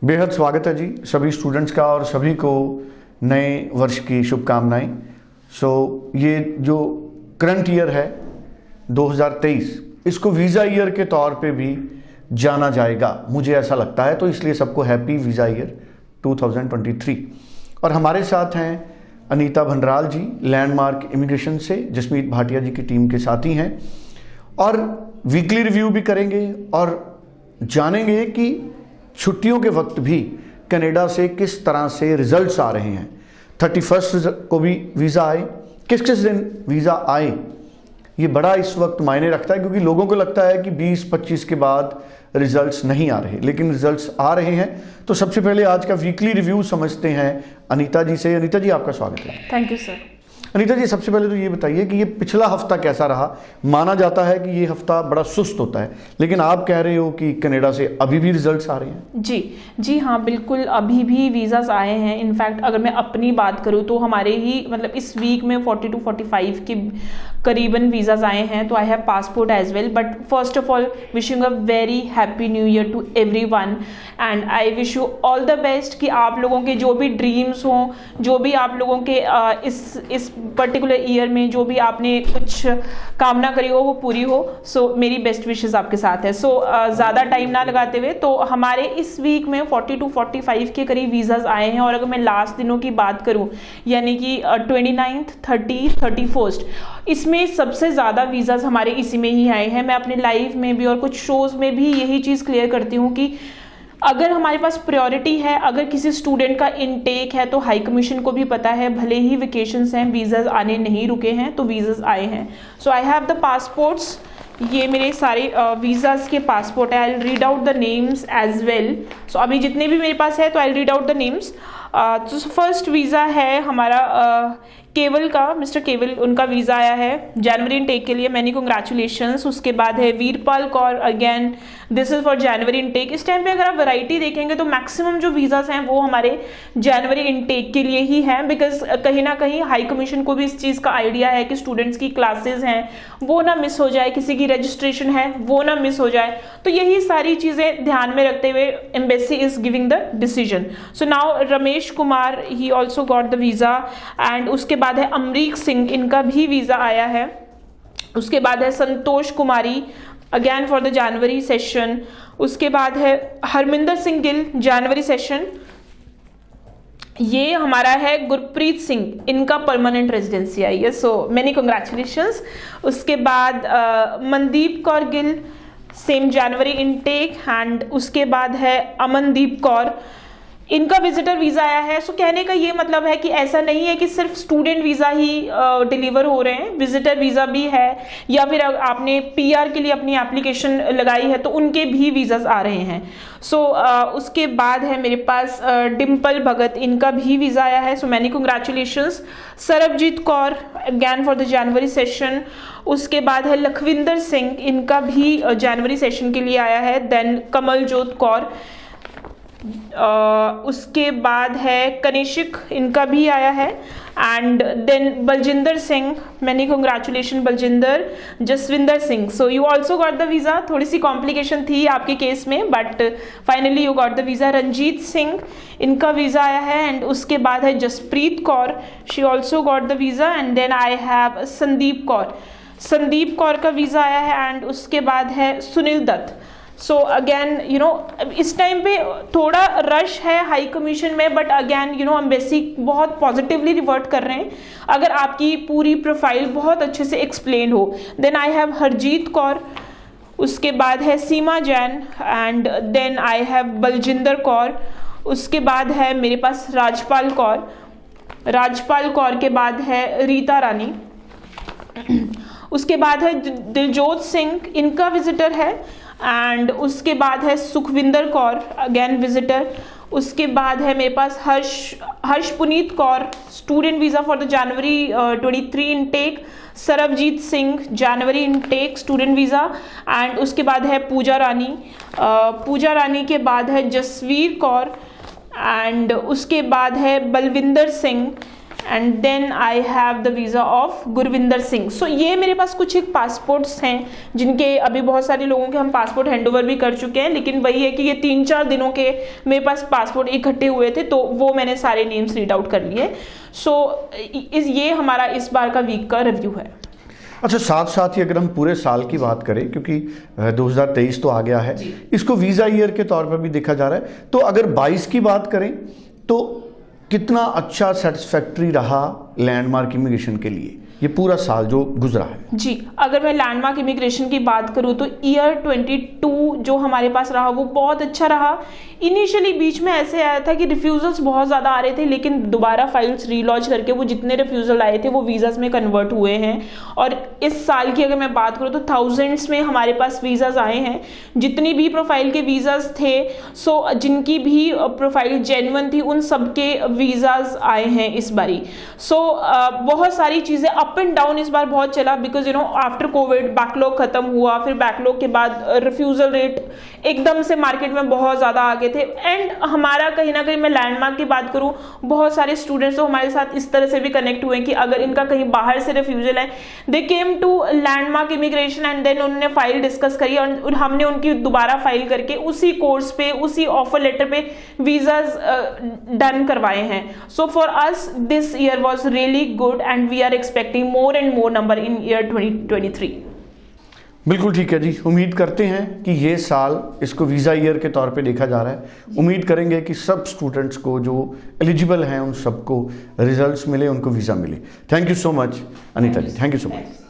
बेहद स्वागत है जी सभी स्टूडेंट्स का और सभी को नए वर्ष की शुभकामनाएं। ये जो करंट ईयर है 2023, इसको वीज़ा ईयर के तौर पे भी जाना जाएगा, मुझे ऐसा लगता है। तो इसलिए सबको हैप्पी वीज़ा ईयर 2023। और हमारे साथ हैं अनीता भंडराल जी, लैंडमार्क इमिग्रेशन से, जसमीत भाटिया जी की टीम के साथी हैं, और वीकली रिव्यू भी करेंगे और जानेंगे कि छुट्टियों के वक्त भी कनाडा से किस तरह से रिजल्ट्स आ रहे हैं। 31 को भी वीज़ा आए, किस किस दिन वीज़ा आए, ये बड़ा इस वक्त मायने रखता है, क्योंकि लोगों को लगता है कि 20-25 के बाद रिजल्ट्स नहीं आ रहे, लेकिन रिजल्ट्स आ रहे हैं। तो सबसे पहले आज का वीकली रिव्यू समझते हैं अनीता जी से। अनीता जी, आपका स्वागत है। Thank you sir. Anita ji, सबसे पहले तो ये बताइए कि ये पिछला हफ्ता कैसा रहा। माना जाता है कि ये हफ्ता बड़ा सुस्त होता है, लेकिन आप कह रहे हो कि कनाडा से अभी भी रिजल्ट्स आ रहे हैं। जी हाँ, बिल्कुल अभी भी वीज़ाज आए हैं। इनफैक्ट अगर मैं अपनी बात करूँ तो हमारे ही मतलब इस वीक में 40-45 के करीबन वीज़ाज आए हैं। तो I have passport as well. But first of all wishing a very happy new year to everyone and I wish you all the best कि आप लोगों के जो भी ड्रीम्स हों, जो भी आप लोगों के इस पर्टिकुलर ईयर में जो भी आपने कुछ कामना करी हो वो पूरी हो। मेरी बेस्ट विशेस आपके साथ है। ज़्यादा टाइम ना लगाते हुए, तो हमारे इस वीक में 40-45 के करीब वीज़ाज आए हैं। और अगर मैं लास्ट दिनों की बात करूं, यानी कि 29, 30, 31, इसमें सबसे ज़्यादा वीज़ाज हमारे इसी में ही आए हैं। मैं अपने लाइव में भी और कुछ शोज़ में भी यही चीज़ क्लियर करती हूँ कि अगर हमारे पास प्रायोरिटी है, अगर किसी स्टूडेंट का इनटेक है, तो हाई कमीशन को भी पता है, भले ही वेकेशंस हैं, वीज़ाज आने नहीं रुके हैं, तो वीज़ाज आए हैं। So I have the passports. ये मेरे सारे वीज़ाज के पासपोर्ट है। I read out the names as well. So अभी जितने भी मेरे पास है तो I read out the names. तो फर्स्ट वीज़ा है हमारा केवल का, मिस्टर केवल, उनका वीज़ा आया है जनवरी इनटेक के लिए। Many congratulations. उसके बाद है Veerpal Kaur, again this is for January intake. इस टाइम पे अगर आप वैरायटी देखेंगे तो मैक्सिमम जो वीज़ाज हैं वो हमारे जनवरी इनटेक के लिए ही हैं, बिकॉज कहीं ना कहीं हाई कमीशन को भी इस चीज़ का आइडिया है कि स्टूडेंट्स की क्लासेज हैं वो ना मिस हो जाए, किसी की रजिस्ट्रेशन है वो ना मिस हो जाए। तो यही सारी चीज़ें ध्यान में रखते हुए embassy is giving the decision. So now Ramesh Kumar, he also got the visa. And उसके बाद है अमरीक सिंह, इनका भी वीज़ा आया है। उसके बाद है Santosh Kumari, again for the January session. उसके बाद है हरमिंदर सिंह गिल, जनवरी सेशन। ये हमारा है गुरप्रीत सिंह, इनका परमानेंट रेजिडेंसी आई है। So many congratulations. उसके बाद Mandeep Kaur Gill, same January intake. And उसके बाद है अमनदीप कौर, इनका विजिटर वीज़ा आया है। सो कहने का ये मतलब है कि ऐसा नहीं है कि सिर्फ स्टूडेंट वीज़ा ही डिलीवर हो रहे हैं, विजिटर वीज़ा भी है, या फिर आपने पीआर के लिए अपनी एप्लीकेशन लगाई है तो उनके भी वीज़ाज आ रहे हैं। उसके बाद है मेरे पास डिम्पल भगत, इनका भी वीज़ा आया है। So many congratulations. Sarabjit Kaur, again for the January session. उसके बाद है लखविंदर सिंह, इनका भी जनवरी सेशन के लिए आया है। देन कमलजोत कौर, उसके बाद है कनिशिक, इनका भी आया है। And then Baljinder Singh, many congratulation Baljinder. Jasvinder Singh, so you also got the visa. थोड़ी सी कॉम्प्लिकेशन थी आपके केस में, but finally you got the visa. Ranjit Singh, इनका वीज़ा आया है। एंड उसके बाद है Jaspreet Kaur, she also got the visa. And then I have Sandeep Kaur, Sandeep Kaur का वीज़ा आया है। एंड उसके बाद है सुनील दत्त। सो अगेन इस टाइम पे थोड़ा रश है हाई कमीशन में, बट अगेन एम्बेसी बहुत पॉजिटिवली रिवर्ट कर रहे हैं अगर आपकी पूरी प्रोफाइल बहुत अच्छे से एक्सप्लेन हो। Then I have Harjeet Kaur, उसके बाद है Seema Jain. And then I have Baljinder Kaur. उसके बाद है मेरे पास राजपाल कौर। राजपाल कौर के बाद है रीता रानी। उसके बाद है दिलजोत सिंह, इनका विजिटर है। एंड उसके बाद है सुखविंदर कौर, अगेन विजिटर। उसके बाद है मेरे पास Harsh Puneet Kaur, student visa for the January 23 intake. Sarabjit Singh, January intake, student visa. And उसके बाद है पूजा रानी। पूजा रानी के बाद है जसवीर कौर। एंड उसके बाद है Balwinder Singh. And then I have the visa of Gurvinder Singh. So ये मेरे पास कुछ एक पासपोर्ट्स हैं जिनके अभी बहुत सारे लोगों के हम पासपोर्ट हैंडओवर भी कर चुके हैं, लेकिन वही है कि ये 3-4 दिनों के मेरे पास पासपोर्ट इकट्ठे हुए थे, तो वो मैंने सारे नेम्स रीड आउट कर लिए। सो ये हमारा इस बार का वीक का रिव्यू है। अच्छा, साथ साथ ही अगर हम पूरे साल की बात करें, क्योंकि 2023 तो आ गया है, इसको वीज़ा ईयर के तौर पर भी देखा जा रहा है, तो अगर 22 की बात करें तो कितना अच्छा सेटिस्फैक्ट्री रहा लैंडमार्क इमिग्रेशन के लिए ये पूरा साल जो गुजरा है? जी, अगर मैं लैंडमार्क इमिग्रेशन की बात करूं तो ईयर 22 जो हमारे पास रहा वो बहुत अच्छा रहा। इनिशियली बीच में ऐसे आया था कि रिफ्यूजल्स बहुत ज़्यादा आ रहे थे, लेकिन दोबारा फाइल्स रीलॉन्च करके वो जितने रिफ्यूजल आए थे वो वीज़ाज़ में कन्वर्ट हुए हैं। और इस साल की अगर मैं बात करूँ तो थाउजेंड्स में हमारे पास वीज़ाज़ आए हैं। जितनी भी प्रोफाइल के वीज़ाज़ थे, सो जिनकी भी प्रोफाइल जेन्युइन थी उन सबके वीज़ाज़ आए हैं इस बारी। सो बहुत सारी चीज़ें अप एंड डाउन इस बार बहुत चला, बिकॉज आफ्टर कोविड बैकलॉग खत्म हुआ, फिर बैकलॉग के बाद रिफ्यूजल रेट एकदम से मार्केट में बहुत ज़्यादा आ गए थे। एंड हमारा कहीं ना कहीं, मैं लैंडमार्क की बात करूं, बहुत सारे स्टूडेंट्स तो हमारे साथ इस तरह से भी कनेक्ट हुए कि अगर इनका कहीं बाहर से रिफ्यूजल है, they came to landmark immigration and then उन्होंने फाइल डिस्कस करी और हमने उनकी दोबारा फाइल करके उसी कोर्स पे, उसी ऑफर लेटर पे वीज़ाज डन करवाए हैं। So for us this year was really good and we are expecting more and more number in year 2023। बिल्कुल ठीक है जी, उम्मीद करते हैं कि ये साल इसको वीज़ा ईयर के तौर पे देखा जा रहा है। उम्मीद करेंगे कि सब स्टूडेंट्स को जो एलिजिबल हैं उन सबको रिजल्ट्स मिले, उनको वीज़ा मिले। Thank you so much Anita ji, thank you so much.